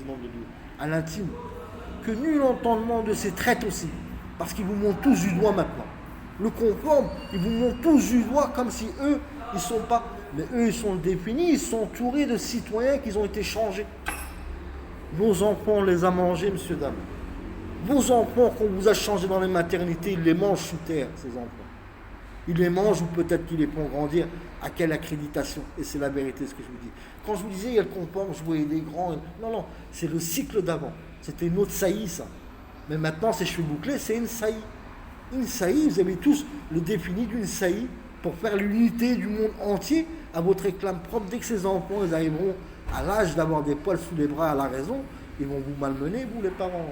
président de l'UE, à l'intime, que nul entendement de ces traites aussi, parce qu'ils vous montrent tous du doigt maintenant. Le conforme, ils vous montrent tous du doigt comme si eux, ils sont pas, mais eux, ils sont définis, ils sont entourés de citoyens qui ont été changés. Vos enfants, on les a mangés, monsieur, dame. Vos enfants qu'on vous a changés dans les maternités, ils les mangent sous terre, ces enfants. Ils les mangent ou peut-être qu'ils les font grandir. À quelle accréditation? Et c'est la vérité ce que je vous dis. Quand je vous disais, il y a le conforme, je voyais des grands. Non, c'est le cycle d'avant. C'était une autre saillie, ça. Mais maintenant, ces cheveux bouclés, c'est une saillie. Une saillie, vous avez tous le défini d'une saillie pour faire l'unité du monde entier à votre réclame propre. Dès que ces enfants ils arriveront à l'âge d'avoir des poils sous les bras à la raison, ils vont vous malmener, vous les parents.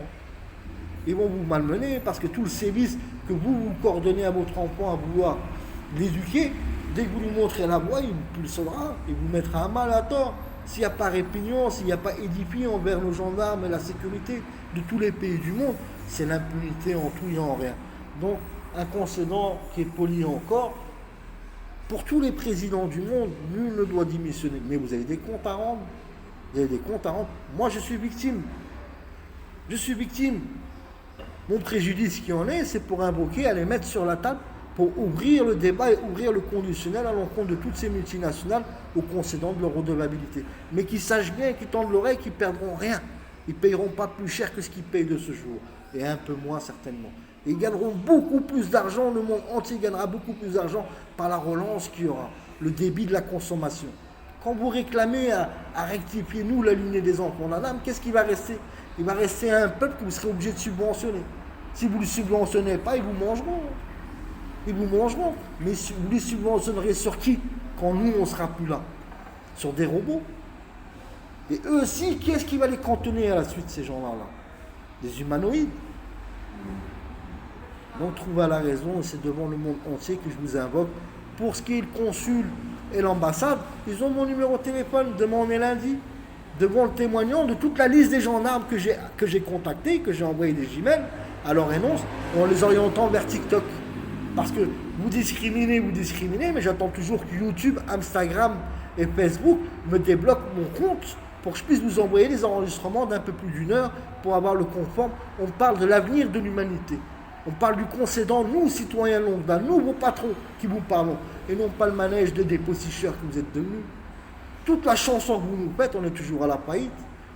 Ils vont vous malmener parce que tout le sévice que vous coordonnez à votre enfant à vouloir l'éduquer, dès que vous lui montrez la voie, il le saura et vous mettra à mal à tort. S'il n'y a pas répugnant, s'il n'y a pas édifié envers nos gendarmes et la sécurité de tous les pays du monde, c'est l'impunité en tout et en rien. Donc, un concédant qui est poli encore, pour tous les présidents du monde, nul ne doit démissionner. Mais vous avez des comptes à rendre. Vous avez des comptes à rendre. Moi, je suis victime. Je suis victime. Mon préjudice qui en est, c'est pour invoquer, aller mettre sur la table, pour ouvrir le débat et ouvrir le conditionnel à l'encontre de toutes ces multinationales aux concédants de leur redevabilité. Mais qu'ils sachent bien, qu'ils tendent l'oreille, qu'ils ne perdront rien. Ils ne payeront pas plus cher que ce qu'ils payent de ce jour. Et un peu moins certainement. Et ils gagneront beaucoup plus d'argent, le monde entier gagnera beaucoup plus d'argent par la relance qu'il y aura, le débit de la consommation. Quand vous réclamez à rectifier, nous, la lignée des enfants d'Adam, qu'est-ce qui va rester? Il va rester un peuple que vous serez obligé de subventionner. Si vous ne le subventionnez pas, ils vous mangeront. Ils vous mangeront. Mais vous les subventionnerez sur qui? Quand nous, on ne sera plus là? Sur des robots. Et eux aussi, qui est-ce qui va les cantonner à la suite, ces gens-là Des humanoïdes. Donc, trouvez la raison, et c'est devant le monde entier que je vous invoque. Pour ce qui est le consul et l'ambassade, ils ont mon numéro de téléphone, demandez lundi, devant le témoignant de toute la liste des gendarmes que j'ai contactés, que j'ai envoyé des emails à leur énonce, en les orientant vers TikTok. Parce que vous discriminez, mais j'attends toujours que YouTube, Instagram et Facebook me débloquent mon compte pour que je puisse vous envoyer les enregistrements d'un peu plus d'une heure pour avoir le conforme. On parle de l'avenir de l'humanité. On parle du concédant, nous, citoyens lambda, nous, vos patrons, qui vous parlons, et non pas le manège de dépossesseurs que vous êtes devenus. Toute la chanson que vous nous faites, on est toujours à la faillite,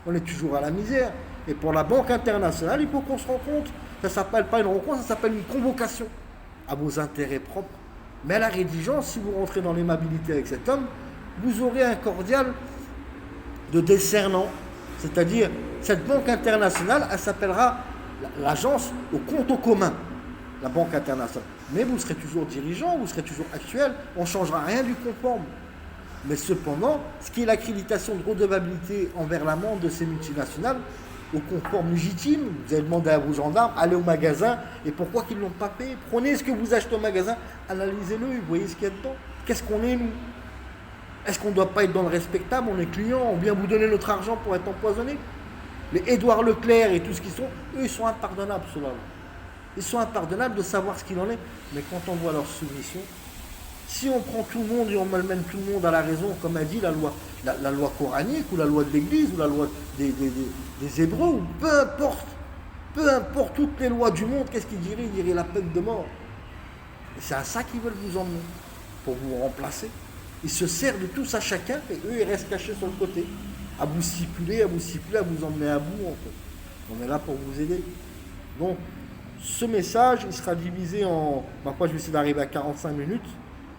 on est toujours à la misère. Et pour la Banque internationale, il faut qu'on se rencontre. Ça ne s'appelle pas une rencontre, ça s'appelle une convocation à vos intérêts propres. Mais à la rédigence, si vous rentrez dans l'aimabilité avec cet homme, vous aurez un cordial de décernant. C'est-à-dire, cette Banque internationale, elle s'appellera l'agence au compte au commun, la Banque internationale. Mais vous serez toujours dirigeant, vous serez toujours actuel, on ne changera rien du conforme. Mais cependant, ce qui est l'accréditation de redevabilité envers l'amende de ces multinationales, au conforme légitime, vous allez demander à vos gendarmes, allez au magasin, et pourquoi qu'ils ne l'ont pas payé? Prenez ce que vous achetez au magasin, analysez-le, vous voyez ce qu'il y a dedans. Qu'est-ce qu'on est, nous? Est-ce qu'on ne doit pas être dans le respectable? On est client, on vient vous donner notre argent pour être empoisonné. Les Édouard Leclerc et tout ce qu'ils sont, eux, ils sont impardonnables, ceux-là. Ils sont impardonnables de savoir ce qu'il en est. Mais quand on voit leur soumission, si on prend tout le monde et on malmène tout le monde à la raison, comme a dit la loi coranique, ou la loi de l'Église, ou la loi des Hébreux, ou peu importe toutes les lois du monde, qu'est-ce qu'ils diraient? Ils diraient la peine de mort. Et c'est à ça qu'ils veulent vous emmener, pour vous remplacer. Ils se servent de tous à chacun, et eux, ils restent cachés sur le côté. À vous stipuler, à vous emmener à bout, en fait. On est là pour vous aider. Donc, ce message, il sera divisé en... Parfois, je vais essayer d'arriver à 45 minutes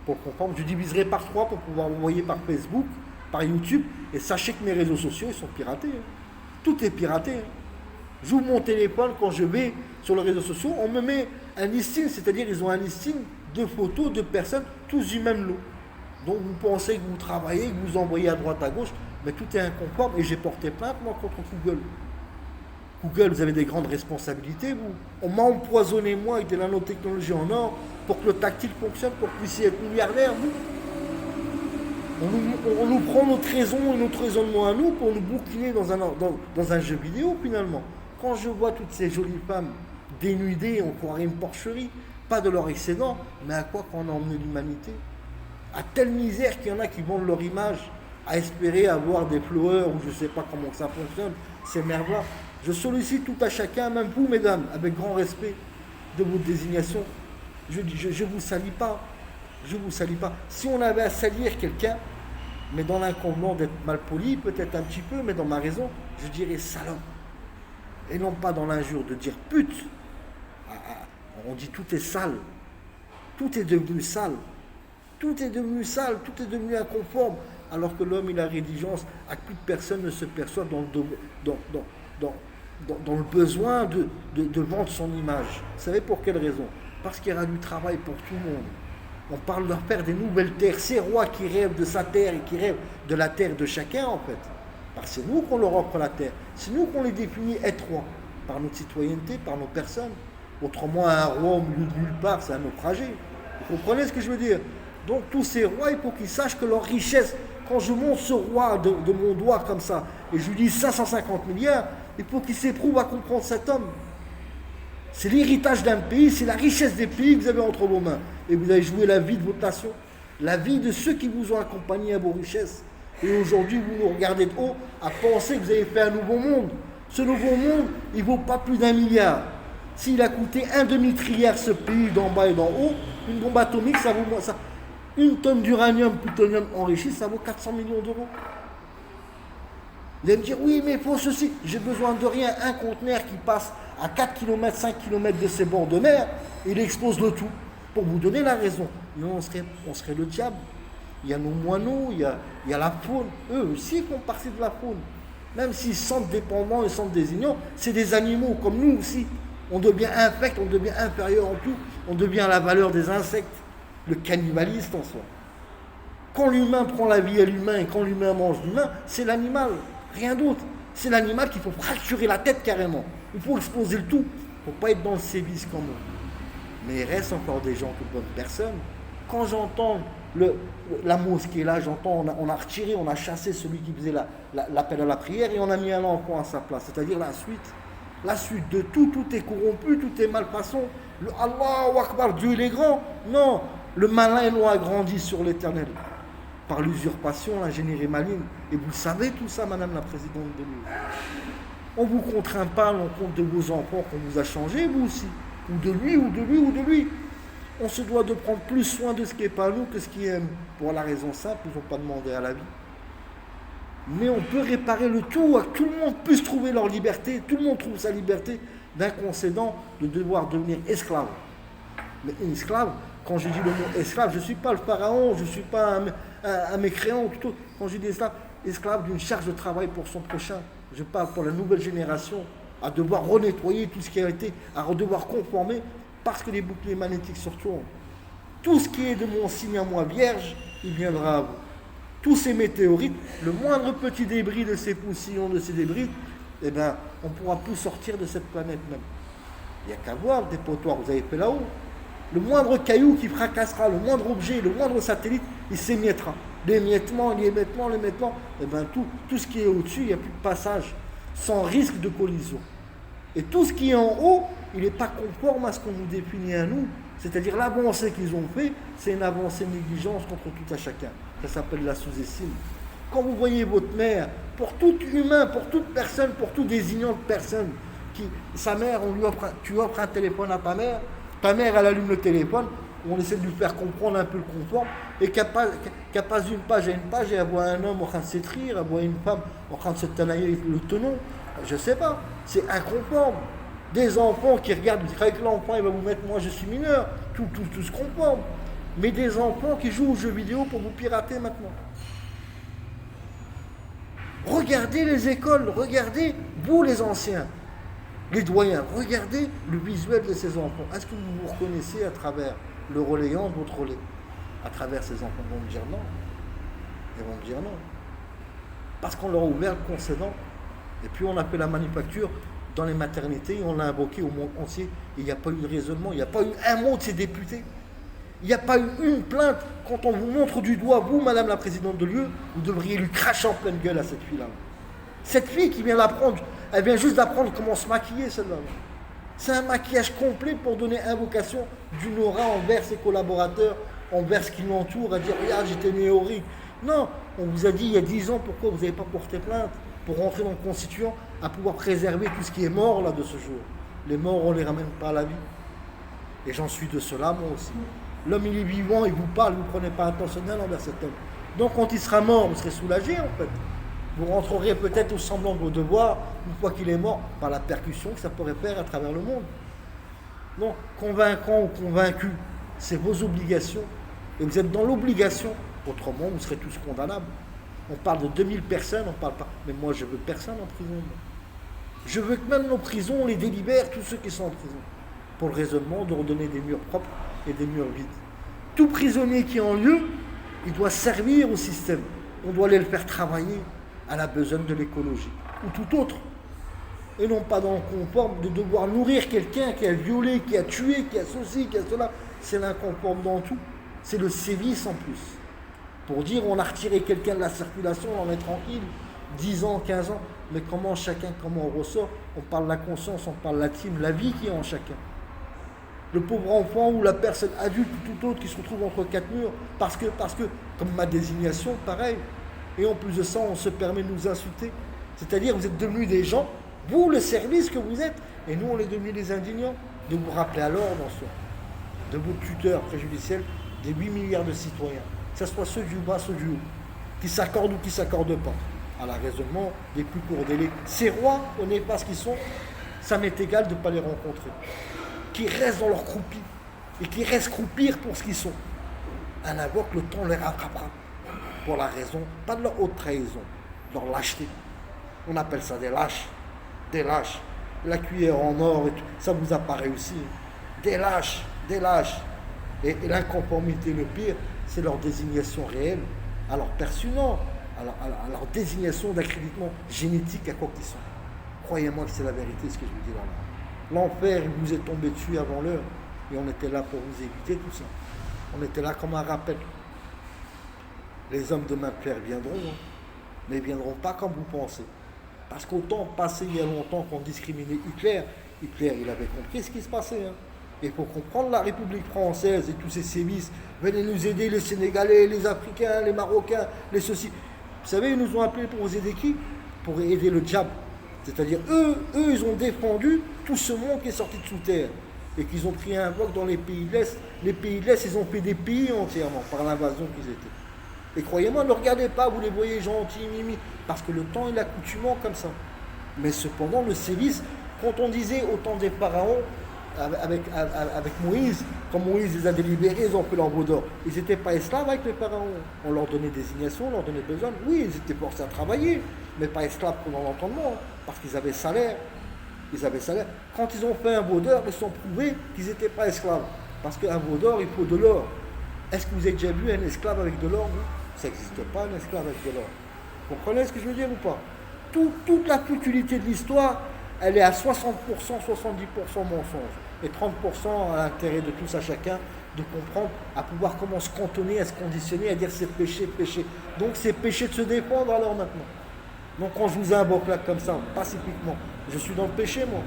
pour comprendre. Je diviserai par 3 pour pouvoir envoyer par Facebook, par YouTube. Et sachez que mes réseaux sociaux, ils sont piratés. Tout est piraté. J'ouvre mon téléphone, quand je vais sur les réseaux sociaux, on me met un listing, c'est-à-dire ils ont un listing de photos de personnes, tous du même lot. Donc, vous pensez que vous travaillez, que vous envoyez à droite, à gauche, mais tout est inconforme et j'ai porté plainte, moi, contre Google. Google, vous avez des grandes responsabilités, vous. On m'a empoisonné, moi, avec des nanotechnologies en or, pour que le tactile fonctionne, pour que vous puissiez être milliardaire, vous. On nous prend notre raison et notre raisonnement à nous pour nous bouquiner dans un jeu vidéo, finalement. Quand je vois toutes ces jolies femmes dénudées, on croirait une porcherie, pas de leur excédent, mais à quoi qu'on a emmené l'humanité? À telle misère qu'il y en a qui vendent leur image, à espérer avoir des flowers ou je ne sais pas comment ça fonctionne, ces mères-là. Je sollicite tout à chacun, même vous, mesdames, avec grand respect de votre désignation. Je ne vous salis pas. Je ne vous salis pas. Si on avait à salir quelqu'un, mais dans l'inconvénient d'être mal poli, peut-être un petit peu, mais dans ma raison, je dirais salope. Et non pas dans l'injure de dire pute. On dit tout est sale. Tout est devenu sale. Tout est devenu sale, tout est devenu inconforme. Alors que l'homme, il a rédigence à que toute personne ne se perçoit dans le besoin de vendre son image. Vous savez pour quelle raison? Parce qu'il y aura du travail pour tout le monde. On parle de faire des nouvelles terres. Ces rois qui rêvent de sa terre et qui rêvent de la terre de chacun, en fait. Parce que c'est nous qu'on leur offre la terre. C'est nous qu'on les définit être rois. Par notre citoyenneté, par nos personnes. Autrement, un roi au milieu de nulle part, c'est un naufragé. Vous comprenez ce que je veux dire? Donc tous ces rois, il faut qu'ils sachent que leur richesse, quand je monte ce roi de mon doigt comme ça, et je lui dis 550 milliards, il faut qu'il s'éprouve à comprendre cet homme. C'est l'héritage d'un pays, c'est la richesse des pays que vous avez entre vos mains. Et vous avez joué la vie de votre nation, la vie de ceux qui vous ont accompagné à vos richesses. Et aujourd'hui, vous nous regardez de haut à penser que vous avez fait un nouveau monde. Ce nouveau monde, il ne vaut pas plus d'1 milliard. S'il a coûté un demi-trilliard ce pays d'en bas et d'en haut, une bombe atomique, ça vaut ça. Une tonne d'uranium, plutonium enrichi, ça vaut 400 millions d'euros. Vous allez me dire, oui, mais il faut ceci. J'ai besoin de rien. Un conteneur qui passe à 4 km, 5 km de ses bords de mer, il expose le tout. Pour vous donner la raison. Nous, on serait le diable. Il y a nos moineaux, il y a la faune. Eux aussi font partie de la faune. Même s'ils sentent dépendants et sentent désignants, c'est des animaux comme nous aussi. On devient infect, on devient inférieur en tout. On devient à la valeur des insectes. Le cannibaliste en soi. Quand l'humain prend la vie à l'humain et quand l'humain mange l'humain, c'est l'animal, rien d'autre. C'est l'animal qu'il faut fracturer la tête carrément. Il faut exploser le tout. Il ne faut pas être dans le sévice quand même. Mais il reste encore des gens, toutes bonnes personnes. Quand j'entends la mosquée là, j'entends, on a retiré, on a chassé celui qui faisait l'appel à la prière et on a mis un enfant à sa place. C'est-à-dire la suite de tout est corrompu, tout est malfaçon. Le Allahu Akbar, Dieu il est grand. Non, le malin ils l'ont agrandi sur l'éternel. Par l'usurpation, l'ingénierie maligne. Et vous savez tout ça, madame la présidente de l'UE. On ne vous contraint pas à l'encontre de vos enfants qu'on vous a changé, vous aussi. Ou de lui, ou de lui, ou de lui. On se doit de prendre plus soin de ce qui est pas nous que ce qui est pour la raison simple, ils n'ont pas demandé à la vie. Mais on peut réparer le tout, à que tout le monde puisse trouver leur liberté, tout le monde trouve sa liberté d'un concédant de devoir devenir esclave. Mais esclave, quand je dis le mot esclave, je ne suis pas le pharaon, je ne suis pas un mécréant, plutôt, quand je dis esclave d'une charge de travail pour son prochain. Je parle pour la nouvelle génération, à devoir renettoyer tout ce qui a été, à devoir conformer, parce que les boucliers magnétiques se retournent. Tout ce qui est de mon signe à moi vierge, il viendra à vous. Tous ces météorites, le moindre petit débris de ces poussillons, de ces débris, eh bien, on ne pourra plus sortir de cette planète même. Il n'y a qu'à voir le dépotoir que vous avez fait là-haut. Le moindre caillou qui fracassera, le moindre objet, le moindre satellite, il s'émiettera. L'émiettement, eh bien, tout ce qui est au-dessus, il n'y a plus de passage, sans risque de collision. Et tout ce qui est en haut, il n'est pas conforme à ce qu'on nous définit à nous. C'est-à-dire l'avancée qu'ils ont fait, c'est une avancée négligence contre tout à chacun. Ça s'appelle la sous-estime. Quand vous voyez votre mère, pour tout humain, pour toute personne, pour tout désignant de personne, sa mère, tu offres un téléphone à ta mère elle allume le téléphone, on essaie de lui faire comprendre un peu le conforme, et qu'elle passe d'une page à une page, et elle voit un homme en train de s'écrire, elle voit une femme en train de se tenailler le tenon, je ne sais pas, c'est inconforme. Des enfants qui regardent, avec l'enfant, il va vous mettre, moi je suis mineur, tout se conforme. Mais des enfants qui jouent aux jeux vidéo pour vous pirater maintenant. Regardez les écoles, regardez, vous les anciens, les doyens, regardez le visuel de ces enfants. Est-ce que vous vous reconnaissez à travers le relayant de votre relais? À travers ces enfants, ils vont me dire non. Ils vont me dire non. Parce qu'on leur a ouvert le concédant. Et puis on a fait la manufacture dans les maternités, on l'a invoqué au monde entier. Et il n'y a pas eu de raisonnement, il n'y a pas eu un mot de ces députés. Il n'y a pas eu une plainte. Quand on vous montre du doigt, vous, madame la présidente de l'UE, vous devriez lui cracher en pleine gueule à cette fille-là. Cette fille qui vient d'apprendre, elle vient juste d'apprendre comment se maquiller, celle-là. C'est un maquillage complet pour donner invocation d'une aura envers ses collaborateurs, envers ce qui l'entoure, à dire, regarde, j'étais néorique. Non, on vous a dit il y a 10 ans, pourquoi vous n'avez pas porté plainte? pour rentrer dans le constituant, à pouvoir préserver tout ce qui est mort là de ce jour. Les morts, on ne les ramène pas à la vie. Et j'en suis de cela, moi aussi. L'homme, il est vivant, il vous parle, vous ne prenez pas intentionnel envers cet homme. Donc quand il sera mort, vous serez soulagé en fait. Vous rentrerez peut-être au semblant de vos devoirs, une fois qu'il est mort, par la percussion que ça pourrait faire à travers le monde. Non, convaincant ou convaincu, c'est vos obligations. Et vous êtes dans l'obligation, autrement vous serez tous condamnables. On parle de 2000 personnes, on ne parle pas. Mais moi, je veux personne en prison. Je veux que même nos prisons, on les délibère, tous ceux qui sont en prison. Pour le raisonnement de redonner des murs propres et des murs vides. Tout prisonnier qui est en lieu, il doit servir au système. On doit aller le faire travailler à la besogne de l'écologie. Ou tout autre. Et non pas dans le conforme de devoir nourrir quelqu'un qui a violé, qui a tué, qui a ceci, qui a cela. C'est l'inconforme dans tout. C'est le sévice en plus. Pour dire on a retiré quelqu'un de la circulation, on en est tranquille. 10 ans, 15 ans. Mais comment chacun, comment on ressort? On parle de la conscience, on parle de la team, la vie qui est en chacun. Le pauvre enfant ou la personne adulte ou tout autre qui se retrouve entre quatre murs parce que, comme ma désignation, pareil. Et en plus de ça, on se permet de nous insulter. C'est-à-dire, vous êtes devenus des gens, vous, le service que vous êtes, et nous, on est devenus des indignants. De vous rappeler à l'ordre en soi, de vos tuteurs préjudiciels, des 8 milliards de citoyens, que ce soit ceux du bas, ceux du haut, qui s'accordent ou qui ne s'accordent pas, à la raisonnement des plus courts délais. Ces rois, on n'est pas ce qu'ils sont, ça m'est égal de ne pas les rencontrer. Qui restent dans leur croupie, et qui restent croupir pour ce qu'ils sont. Un invoque, le temps les rattrapera. Pour la raison, pas de leur haute trahison, de leur lâcheté. On appelle ça des lâches. Des lâches. La cuillère en or, et tout, ça vous a pas réussi. Des lâches, des lâches. Et l'inconformité, le pire, c'est leur désignation réelle, à leur perçument, à leur désignation d'accréditement génétique à quoi qu'ils sont. Croyez-moi que c'est la vérité ce que je vous dis là. L'enfer, il vous est tombé dessus avant l'heure. Et on était là pour vous éviter tout ça. On était là comme un rappel. Les hommes de ma pierre viendront, mais ils ne viendront pas comme vous pensez. Parce qu'au temps passé, il y a longtemps qu'on discriminait Hitler, il avait compris ce qui se passait. Et pour comprendre la République française et tous ces sévices, venez nous aider les Sénégalais, les Africains, les Marocains, les ceci. Vous savez, ils nous ont appelés pour vous aider qui? Pour aider le diable. C'est-à-dire, eux, ils ont défendu tout ce monde qui est sorti de sous terre. Et qu'ils ont pris un bloc dans les pays de l'Est. Les pays de l'Est, ils ont fait des pays entièrement par l'invasion qu'ils étaient. Et croyez-moi, ne regardez pas, vous les voyez gentils, mimi, parce que le temps est accoutumant comme ça. Mais cependant, le sévice, quand on disait au temps des pharaons, avec Moïse, quand Moïse les a délibérés, ils ont fait leur veau d'or. Ils n'étaient pas esclaves avec les pharaons. On leur donnait désignation, on leur donnait besoin. Oui, ils étaient forcés à travailler, mais pas esclaves pendant l'entendement, parce qu'ils avaient salaire. Quand ils ont fait un veau d'or, ils sont prouvés qu'ils n'étaient pas esclaves. Parce qu'un veau d'or, il faut de l'or. Est-ce que vous avez déjà vu un esclave avec de l'or? Ça n'existe pas, un esclave avec de l'or. Vous comprenez ce que je veux dire ou pas? Toute la futilité de l'histoire, elle est à 60%, 70% mensonge. Et 30% à l'intérêt de tous à chacun de comprendre, à pouvoir comment se cantonner, à se conditionner, à dire c'est péché, péché. Donc c'est péché de se défendre alors maintenant. Donc quand je vous invoque là comme ça, pacifiquement, je suis dans le péché moi.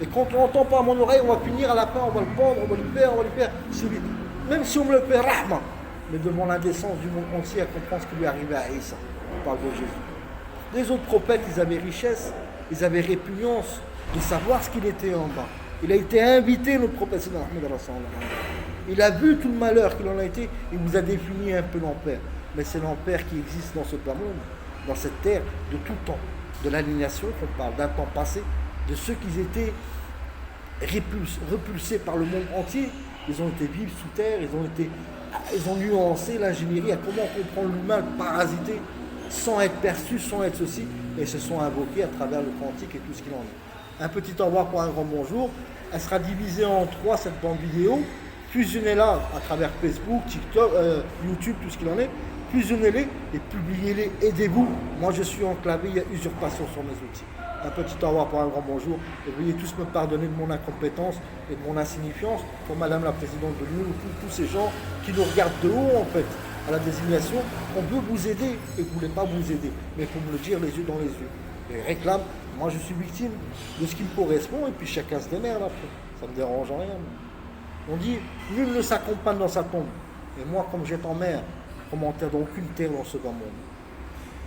Et quand on n'entend pas à mon oreille, on va finir à la fin, on va le pendre, on va lui faire. Même si on me le fait rahma, mais devant l'indécence du monde entier à comprendre ce qui lui est arrivé à Isa. On parle de Jésus. Les autres prophètes, ils avaient richesse, ils avaient répugnance de savoir ce qu'il était en bas. Il a été invité, notre prophète, il a vu tout le malheur qu'il en a été, il vous a défini un peu l'enfer. Mais c'est l'enfer qui existe dans ce bas monde, dans cette terre, de tout temps. De l'aliénation, qu'on parle d'un temps passé, de ceux qui étaient repulsés par le monde entier. Ils ont été vivre sous terre, ils ont nuancé l'ingénierie à comment comprendre l'humain parasité sans être perçu, sans être ceci, et se sont invoqués à travers le quantique et tout ce qu'il en est. Un petit au revoir pour un grand bonjour. Elle sera divisée en 3, cette bande vidéo. Fusionnez-la à travers Facebook, TikTok, YouTube, tout ce qu'il en est. Fusionnez-les et publiez-les, aidez-vous. Moi je suis enclavé, il y a usurpation sur mes outils. Un petit au revoir pour un grand bonjour. Et veuillez tous me pardonner de mon incompétence et de mon insignifiance pour Madame la Présidente de l'Union, tous ces gens qui nous regardent de haut en fait, à la désignation. On veut vous aider et vous ne voulez pas vous aider. Mais il faut me le dire les yeux dans les yeux. Et réclame, moi je suis victime de ce qui me correspond et puis chacun se démerde après. Ça ne me dérange en rien. On dit, nul ne s'accompagne dans sa tombe. Et moi, comme j'étais en mer, commentaire d'aucune terre dans ce bas monde.